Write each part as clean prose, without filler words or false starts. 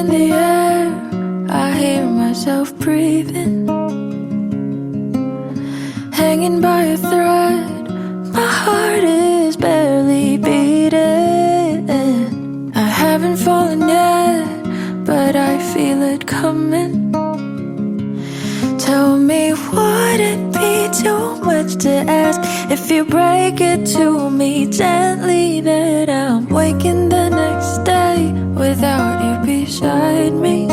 in the air, I hear myself breathing, hanging by a thread. My heart is barely beating. I haven't fallen yet, but I feel it coming. Tell me, would it be too much to ask if you break it to me gently that I'm waking the next day without you beside me?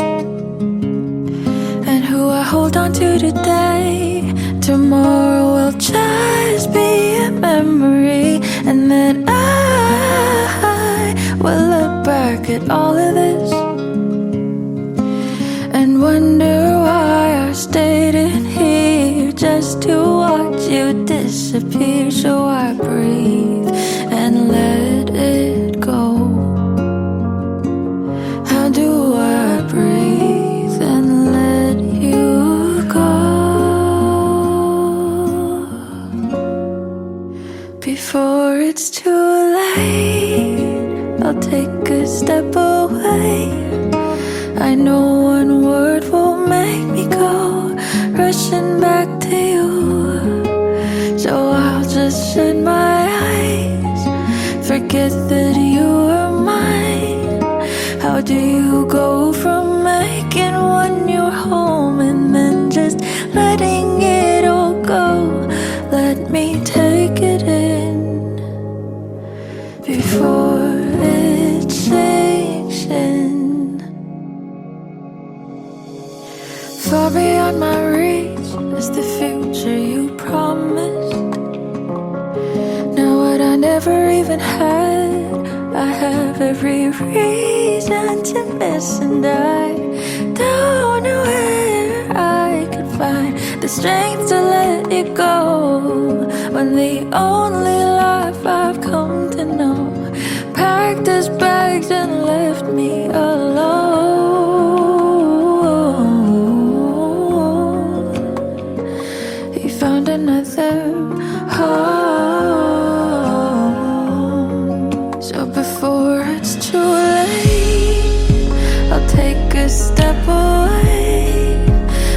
And who I hold on to today, tomorrow will just be a memory. And then I will look back at all of this and wonder why I stayed in here just to watch you disappear. So I breathe and let it go. How do I breathe and let you go before it's too late? I'll take a step away. I know one word will make me go rushing back to you. So I'll just shut my eyes, forget that you are mine. How do you go from making one your home and then just letting it all go? Let me take it in before it sinks in. Far beyond my reach is the future you promised. Now what I never even had, I have every reason to miss. And I don't know where I could find the strength to let it go when the only life I've come to know packed his bags and left me alone. Found another home. So before it's too late, I'll take a step away.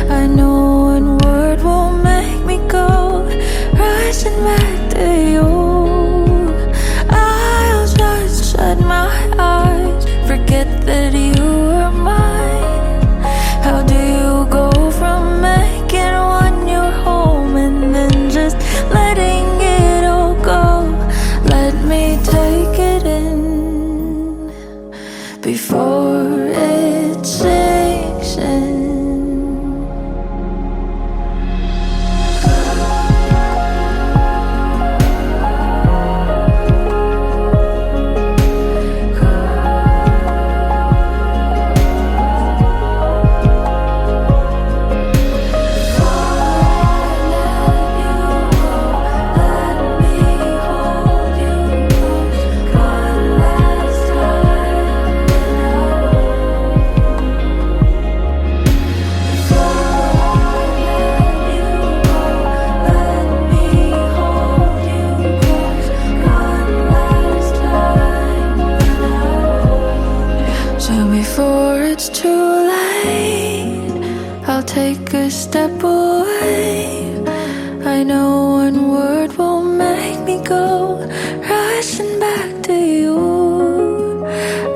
I know one word will make me go rushing back to you. I'll just shut my eyes, forget that you are mine. How do you go from making one your home and then just letting it all go? Let me take it in before it sinks in. Before it's too late, I'll take a step away. I know one word will make me go rushing back to you.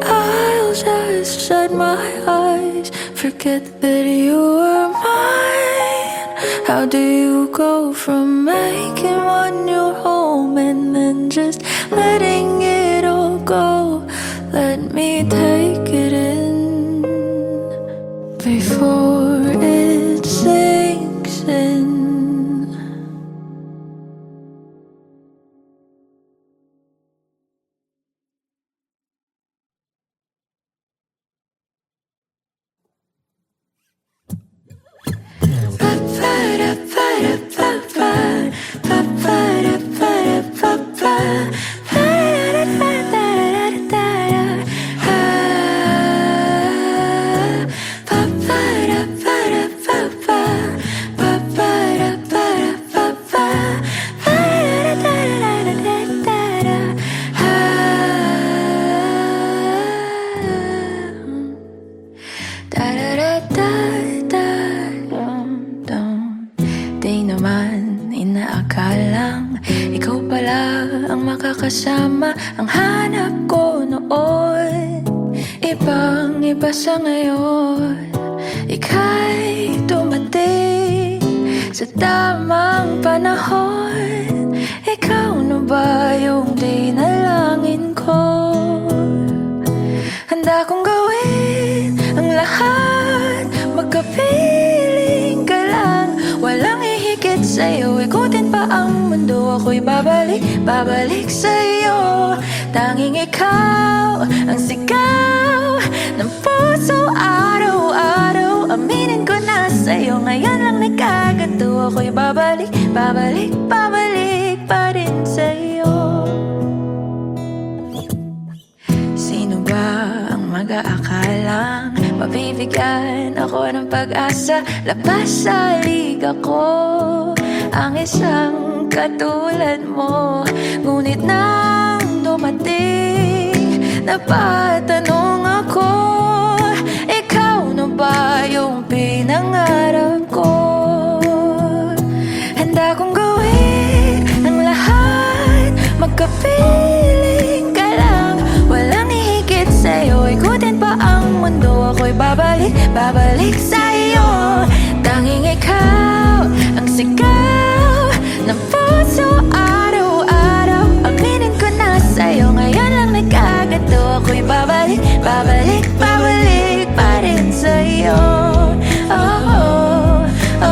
I'll just shut my eyes, forget that you are mine. How do you go from making one your home and then just letting it all go? Let me take it in before it sinks in. Di naman inaakalang ikaw pala ang makakasama. Ang hanap ko noon, ibang iba sa ngayon. Ika'y dumating sa tamang panahon. Ikaw na ba yung dinalangin ko? Handa kong gawin ang lahat, magkapiling ka lang. Walang ihigit sa'yo, ikutin pa ang mundo. Ako'y babalik sa'yo. Tanging ikaw ang sigaw ng puso araw-araw. Aminin ko na sa'yo, ngayon lang nagkaganto. Ako'y babalik pa rin sa'yo. Sino ba ang mag-aakalang mabibigyan ako ng pag-asa? Labas sa liga ko ang isang katulad mo. Ngunit nang dumating, napatanong ako, ikaw na ba yung pinangarap ko? Handa kong gawin ang lahat, magkapiling ka lang. Walang ihigit sa'yo, ikutin pa ang mundo. Ako'y babalik sa'yo. Tanging ikaw ang sigaw ng puso araw-araw. Aminin ko na sa'yo, ngayon lang nagkaganto. Ako'y babalik pa rin sa'yo. Oh, oh, oh, oh.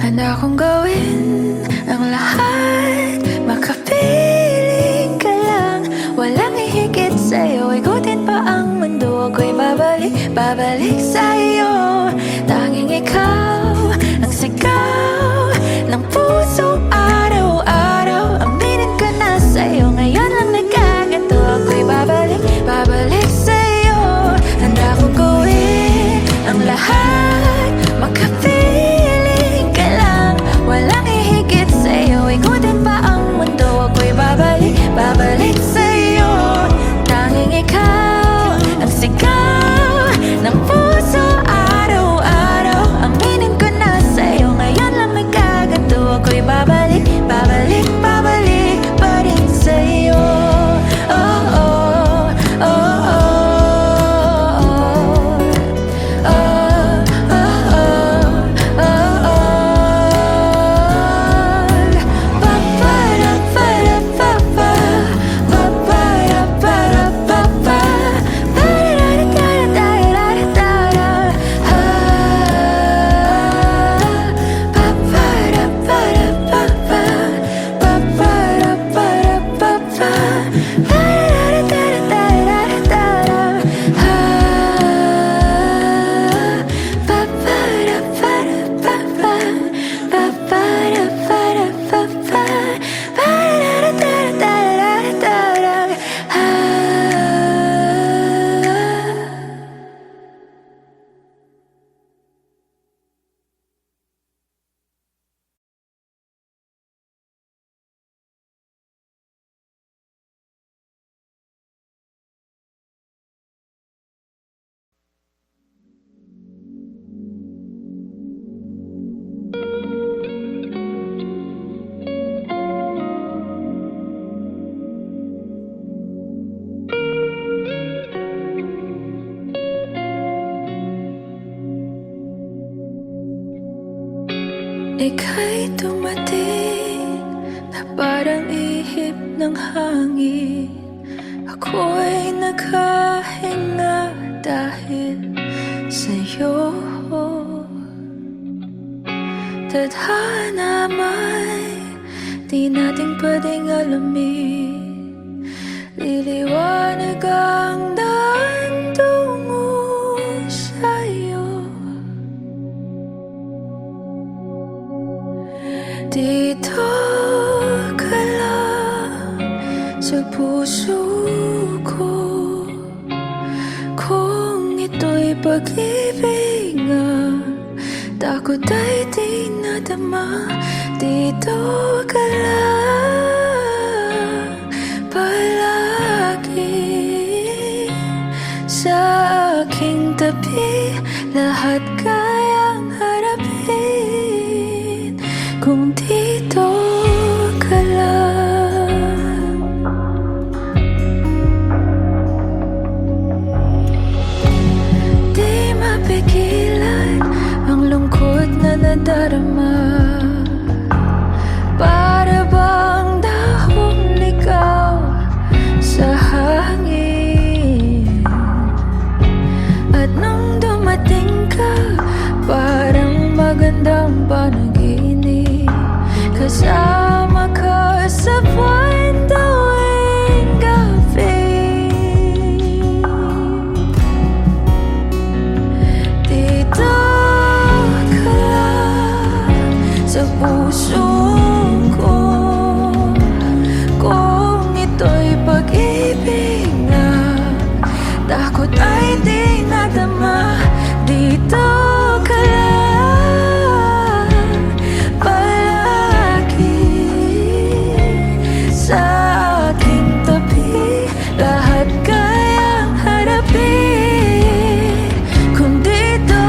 Handa kong gawin ang lahat, makapiling ka lang. Walang ihigit sa'yo, ikutin pa ang mundo. Ako'y babalik sa'yo. Tanging ikaw ang sigaw ng puso araw-araw. Aminin ko na sa'yo, ngayon lang nagkaganto. Ako'y babalik sa'yo. Handa kong gawin ang lahat, makapiling ka lang. Walang ihigit sa'yo, ikutin pa ang mundo. Ako'y babalik sa'yo. Tanging ikaw ang sigaw ng puso araw-araw. Aminin ko na sa'yo, ngayon lang nagkaganto. Ako'y babalik pa rin sa'yo. Oh, oh, oh, oh. Ika'y dumating na parang ihip ng hangin. Ako'y nakahinga dahil sa'yo. Tadhana may di natin pwedeng alamin. Liliwanag ang daan tungo sa'yo. Dito ka lang sa puso ko. Kung ito'y pag-ibig nga, takot ay di nadama. Dito ka lang palagi sa aking tabi. Lahat kayang harapin kung dito ka lang. Di mapigilan ang lungkot na nadarama. Para bang dahong ligaw sa hangin. At nung dumating ka, parang magandang panaginip. Kasama ka sa buwan tuwing gabi. Dito ka lang sa puso ko. Kung ito'y pag-ibig nga, takot ay di nadama. Dito ka lang palagi sa aking tabi. Lahat kayang harapin kung dito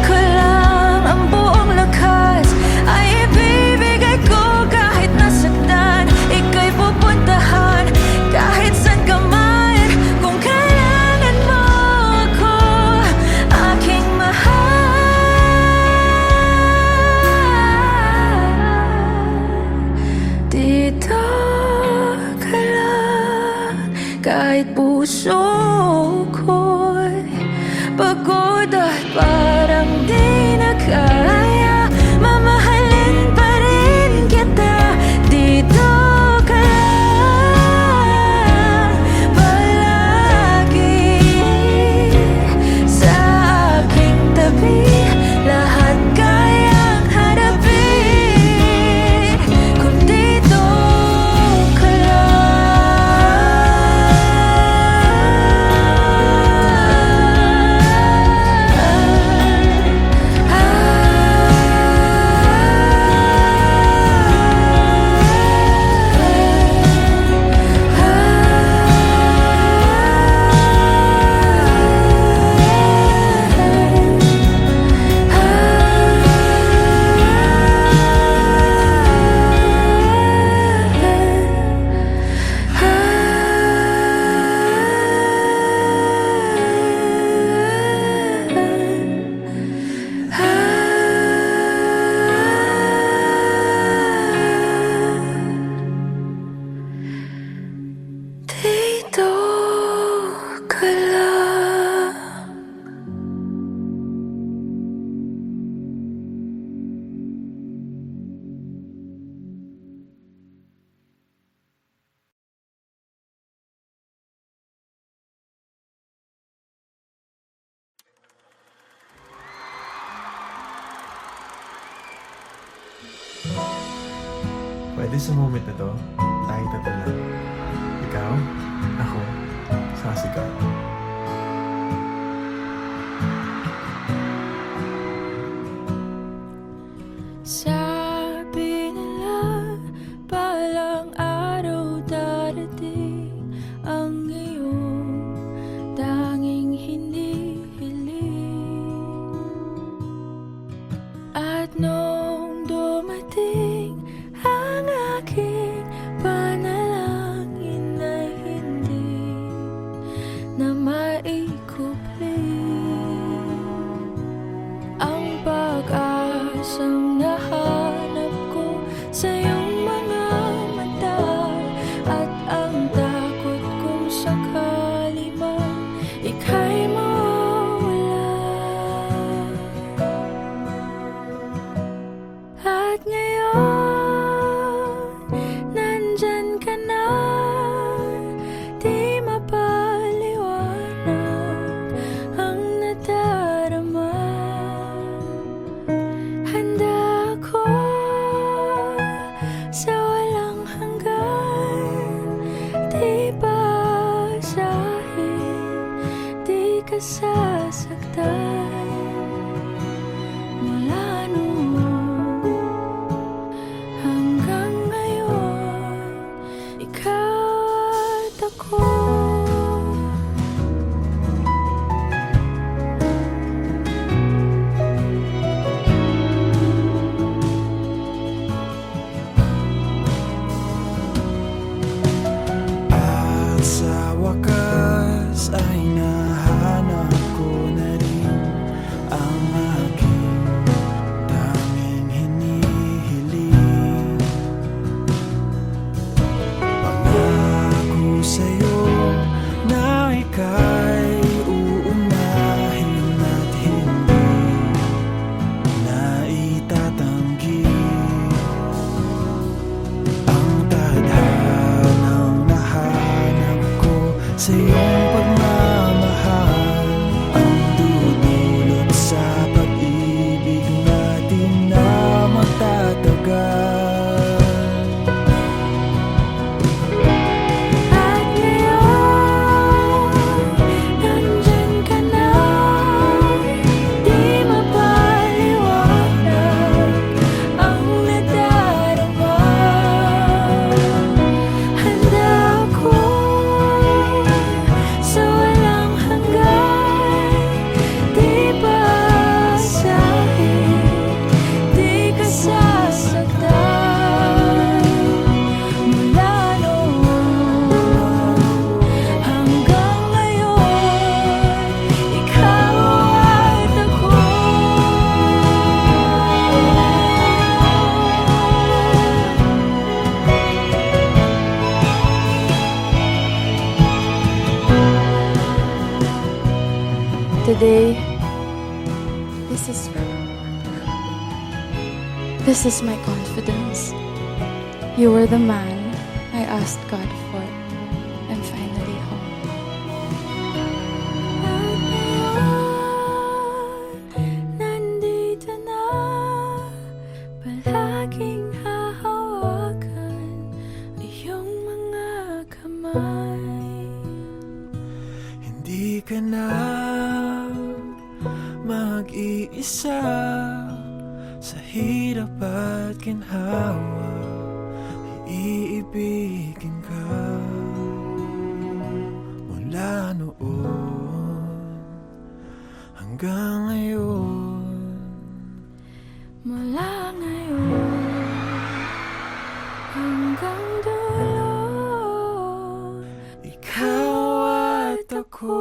ka lang. Ang buong lakas ay ibibigay ko. Kahit nasaktan, ika'y pupuntahan. Kahit saan ka man, kung kailangan mo ako, aking mahal. Dito ka lang, kahit puso ko'y pagod at parang di na kaya. Mamahalin pa rin kita. Dito ka lang palagi sa aking tabi. Lahat kayang harapin kung dito ka dito ka lang. Pwede sa moment na to, tayo tatlo lang. Ikaw, ako, sasigaw. Sabi nila palang araw darating ang iyong tanging hinihiling. At nung dumating ang aking Di ba sa'kin di ka sasaktan? Mula noon hanggang ngayon, ikaw at ako. At sa wakas ay nahanap ko na rin ang aking tanging hinihiling. Pangako sa'yo na ika'y uunahin at hindi na itatanggi ang tadhanang nahanap ko sa iyong pagmamahal, ang dudulot sa pag-ibig natin na magtatagal. At ngayon, nandyan ka na, di mapaliwanag ang nadarama. Handa ako sa walang hanggan. Di ba sa'kin di ka sasaktan? Mula noon hanggang ngayon, ikaw at ako. Today, this is my confidence. You were the man I asked God for. I'm finally home. Nandito na, palaging hahawakan iyong mga kamay. Hindi ka na mag-iisa sa hirap at ginhawa, iibigin ka mula noon hanggang ngayon. Mula ngayon hanggang dulo, Ikaw at ako.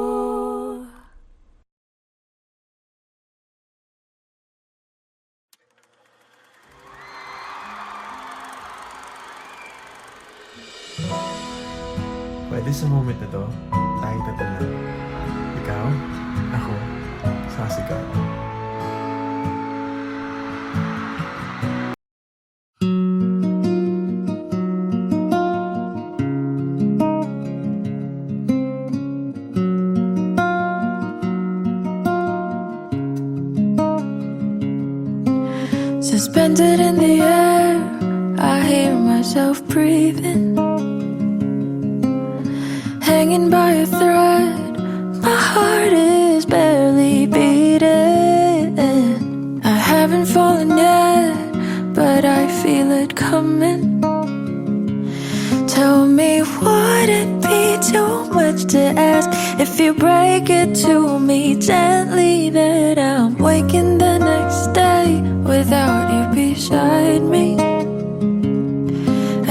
Pwede sa moment na to, tayo tatlo lang. Ikaw, ako, sasigaw. suspended in the air, I hear myself breathing. Hanging by a thread, my heart is barely beating. I haven't fallen yet, but I feel it coming. Tell me, would it be too much to ask if you break it to me gently that I'm waking the next day without you beside me?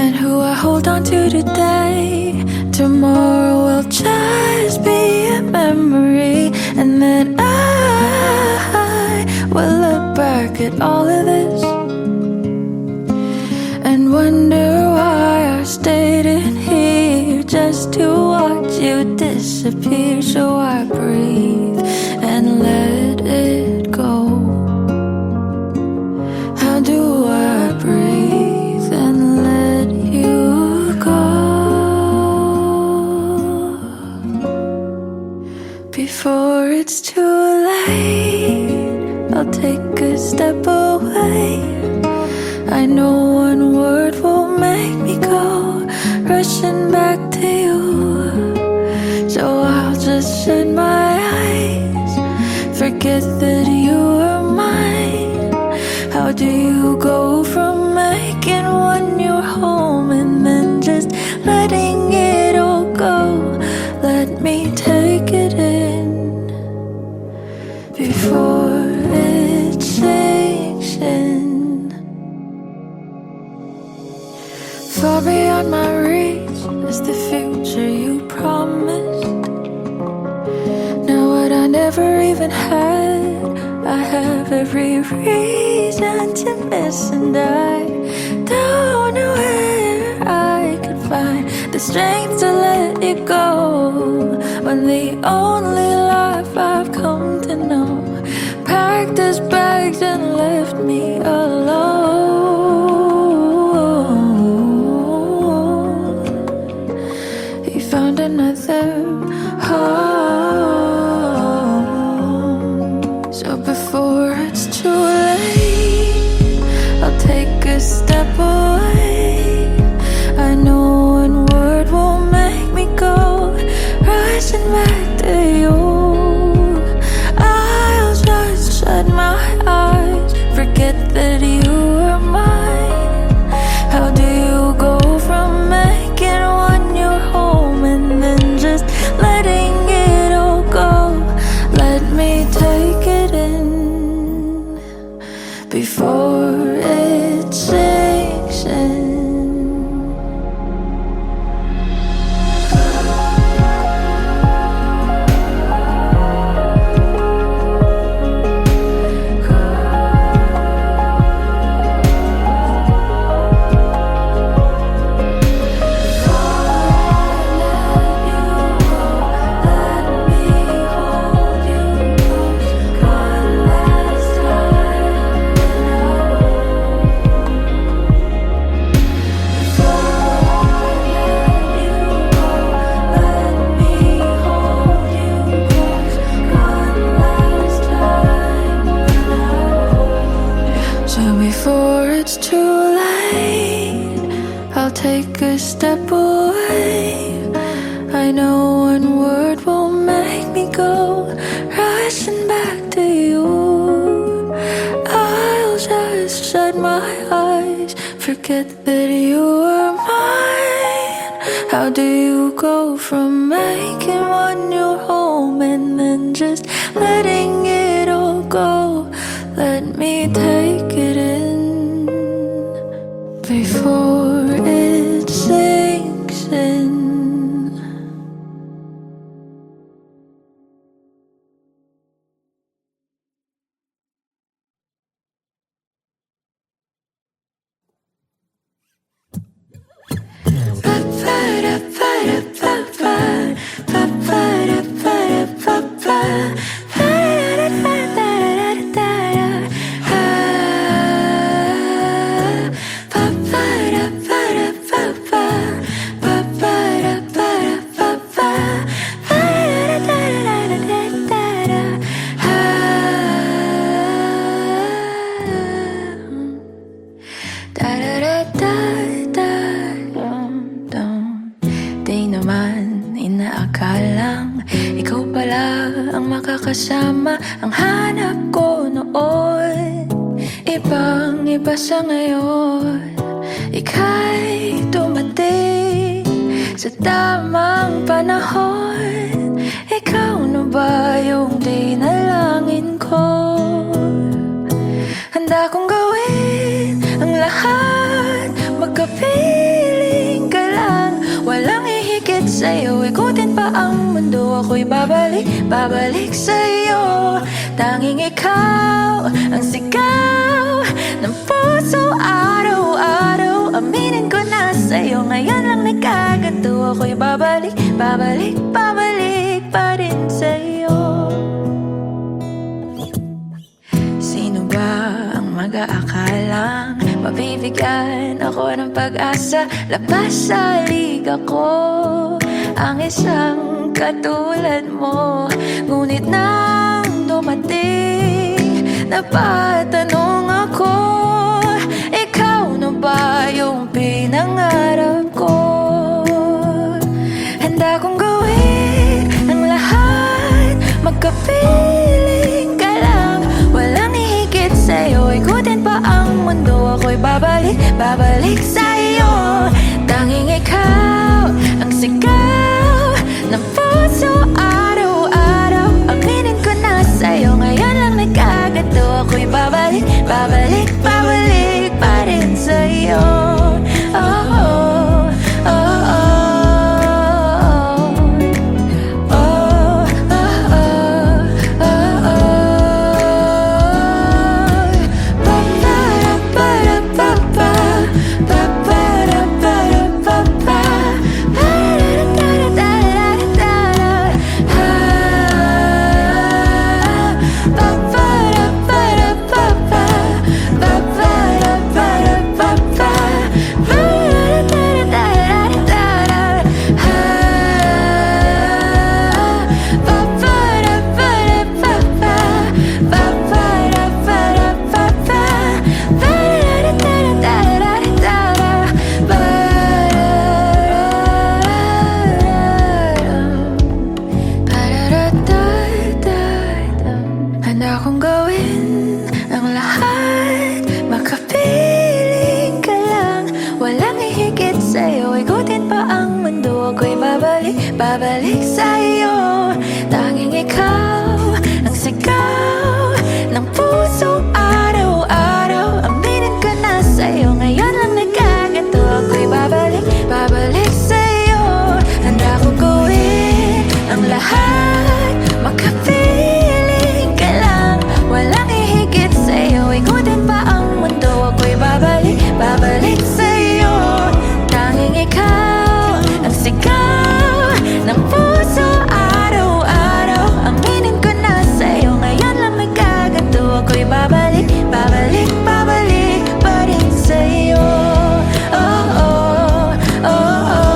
And who I hold on to today, tomorrow will just be a memory. And then I will look back at all of this and wonder why I stayed in here just to watch you disappear. So I breathe and let it go. How do I breathe and let you go before it's too late? I'll take a step away. I know one word will make me go rush rushing back to you. So I'll just shut my eyes, forget that you were mine. How do you go from making one your home and then just letting it all go? Let me take it in before it sinks in. Far beyond my reach is the future you promised. Now what I never even had, I have every reason to miss, and I don't know where I could find the strength to let it go, when the only life I've come to know packed his bags and left me alone. He found another home. So before it's too late, I'll take a step away. I know one word won't make me go rushing back to you. I'll just shut my eyes, forget that you were mine. How do you go from making one your home and then just letting it all go? Let me take it in before it sinks in. Before it's too late, I'll take a step away. I know one word won't make me go rushing back to you. I'll just shut my eyes, forget that you were mine. How do you go from making one your home and then just letting it all go? Let me take it in before it sinks in. Di naman inaakalang ikaw pala ang makakasama ang hanap ko noon. Ibang iba sa ngayon, ika'y dumating sa tamang panahon. Ikaw na ba yung dinalangin ko? Handa kong gawin ang lahat, magkapiling ka lang, walang ihigit sa'yo. Ikutin pa ang mundo, ako'y babalik sa'yo. Tanging ikaw ang sigaw ng puso araw-araw. Aminin ko na sa'yo, ngayon lang nagkaganto. Ako'y babalik pa rin sa'yo. Sino ba ang mag-aakalang mabibigyan ako ng pag-asa? Labas sa liga ko ang isang katulad mo. Ngunit nang dumating, napatanong ako, ikaw na ba yung pinangarap ko? babalik sa'yo. Tanging ikaw ang sigaw ng puso araw-araw. Aminin ko na sa'yo, ngayon lang nagkagato. Ako'y babalik pa rin sa'yo. Oh, oh, oh, oh. Handa kong gawin ang lahat, makapiling ka lang. Walang hihigit sa'yo, ikutin pa ang mundo. Ako'y babalik sa'yo. Tanging ikaw ang sigaw ng puso araw-araw. Aminin ko na sa'yo, ngayon lang nagkagato. Ako'y babalik sa'yo. Handa kong gawin ang lahat, makapiling ka lang. Walang hihigit sa'yo, ikutin pa ang mundo. Ako'y babalik sa'yo. Tanging ikaw ang sigaw ng puso araw-araw. Aminin ko na sa'yo, ngayon lang nagkagato. Ako'y babalik pa rin sa'yo. Oh, oh, oh, oh.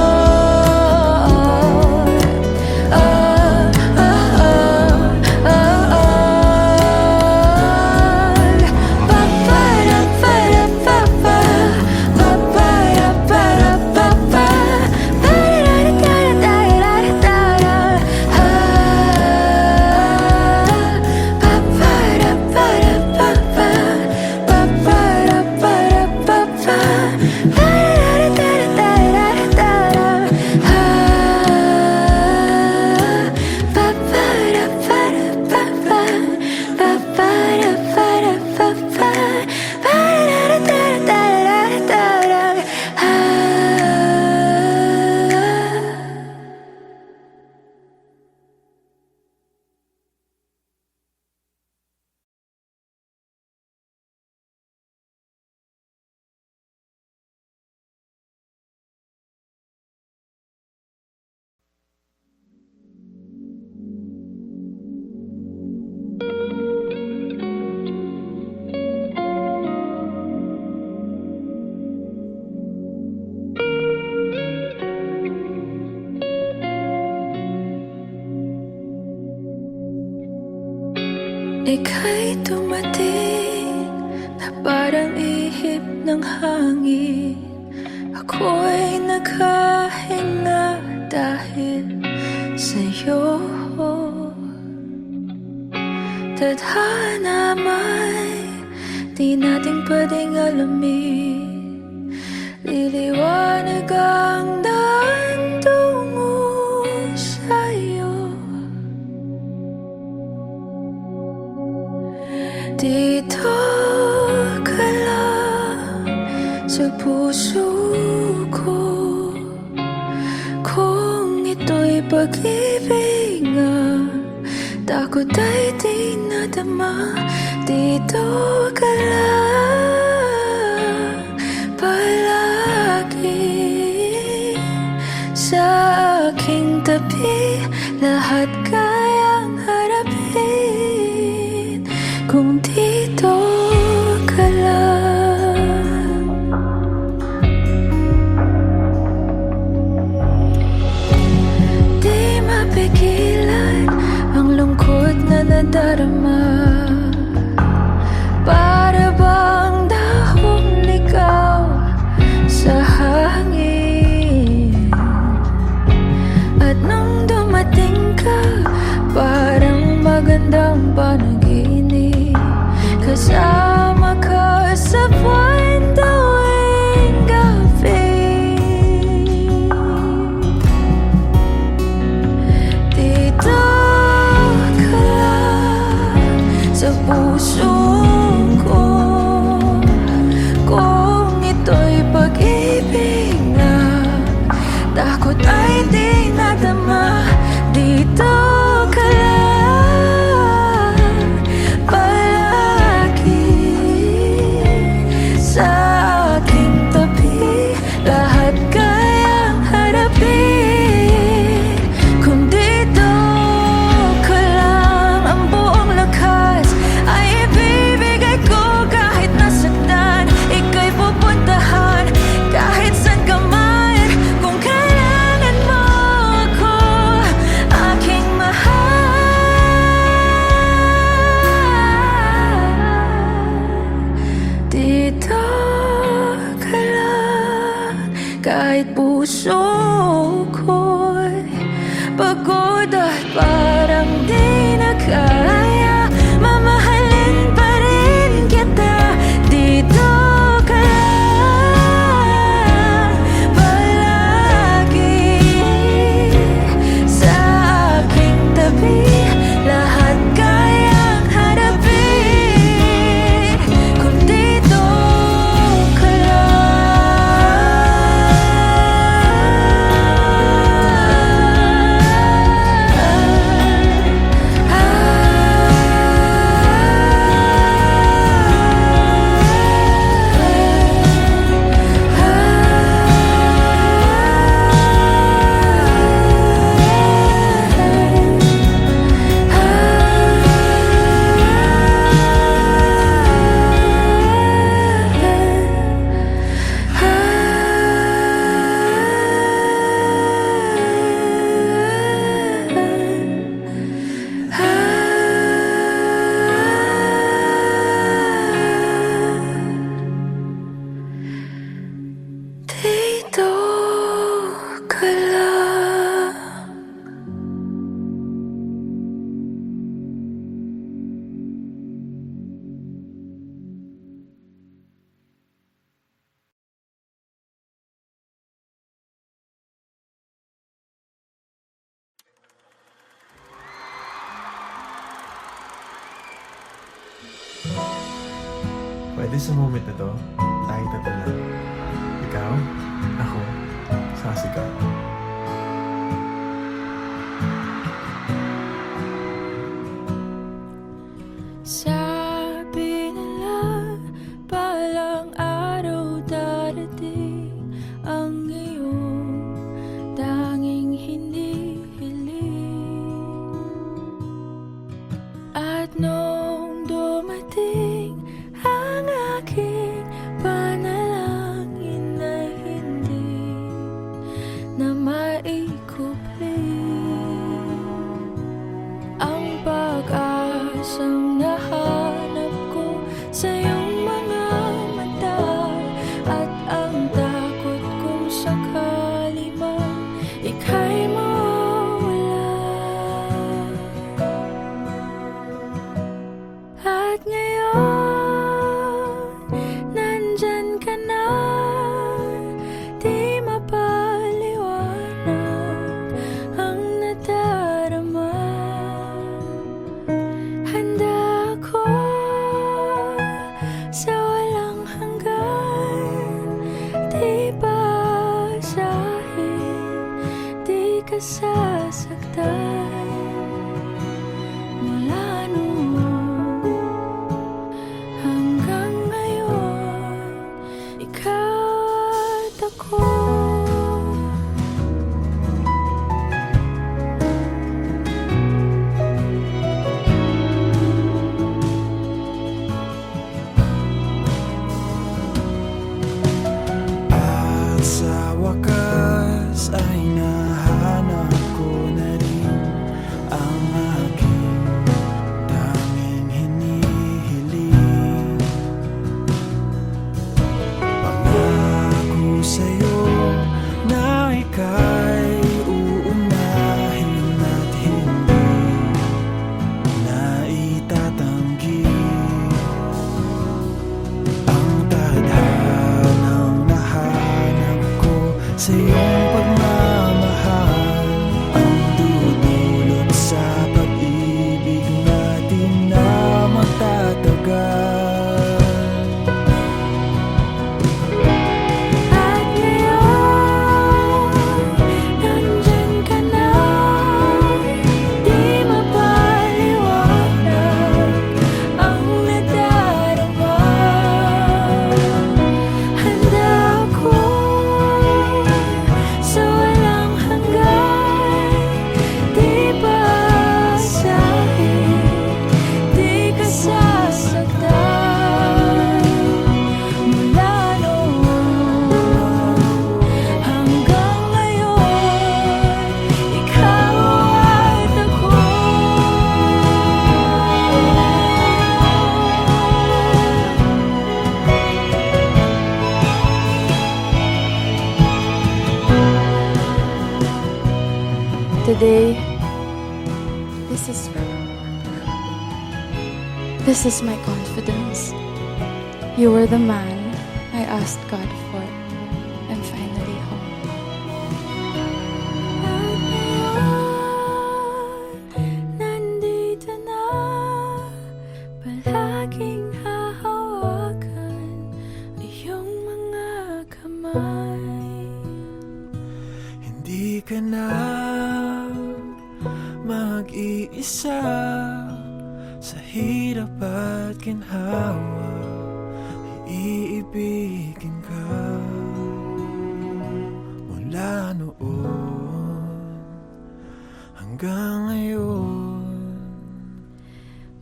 Ika'y dumating na parang ihip ng hangin. Ako'y naghahinga dahil sa'yo. Tadhana may di natin pwedeng alamin. Liliwanag ang daan tungo sa'yo. Dito ka lang sa puso ko. Kung ito'y pag-ibig nga, takot ay di nadama. Dito ka lang palagi sa aking tabi. Lahat kayang harapin kung dito ka lang. Di mapigilan ang lungkot na nadarama. Para bang dahong ligaw sa hangin. At nung dumating ka, parang magandang panaginip. Kasama ka sa point the way pagod at parang di na kaya. Mamahalin pa rin kita, dito ka lang palagi sa aking tabi. Lahat kayang harapin kung dito ka dito ka lang. Pwede sa moment na to, tayo tatlo lang. Ikaw, ako, sasigaw. Sabi nila palang araw darating ang iyong tanging hinihiling. At nung dumating ang aking panalangin na hindi na maikupling, ang pag-asang nahanap ko sa iyong mga mata, at ang takot kung sakali man ika'y mawala. At ngayon, nandyan ka na, di mapaliwanag ang nadarama. Handa ako sa walang hanggan, di basahin, di ka sasaktan. Mula noon hanggang ngayon, ikaw at ako. At sa wakas ay nahanap ko na rin Today, this is my confidence. You were the man I asked God for. I'm finally home. Nandito na, palaging hahawakan iyong mga kamay. Hindi ka na mag-iisa sa hirap at ginhawa. Iibigin ka mula noon hanggang ngayon.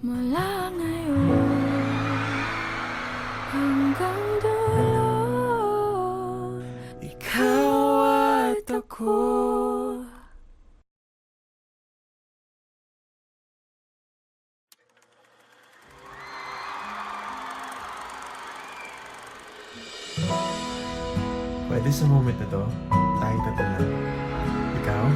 Mula ngayon hanggang dulo, Ikaw at ako. Pwede sa moment na to, tayo tatlo lang. Ikaw,